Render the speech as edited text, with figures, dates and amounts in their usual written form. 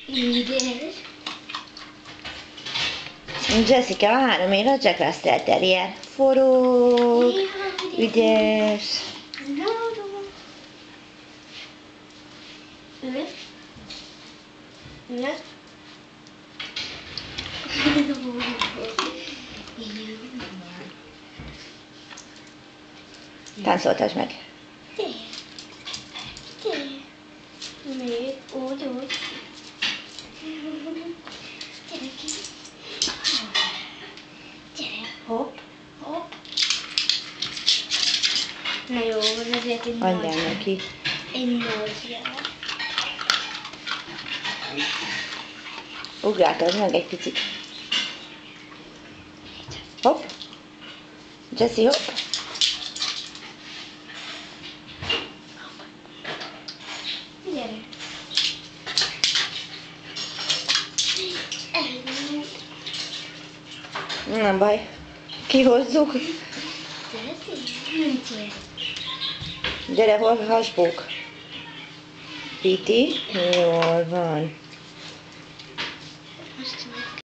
Ügyes. Jessica 3 év, a Jack Russell Terrier. Forog, ügyes. Táncoltasd meg. Még úgy. Gyere, hopp. Na jó, van azért egy Adjál nagy. neki. Egy nagy jel. Ugráltasd meg egy picit. Hopp. Jessie, hopp. Gyere. Nem baj. Kihozzuk. Nem kér. Gyere, hol hasbók. Piti. Jól van.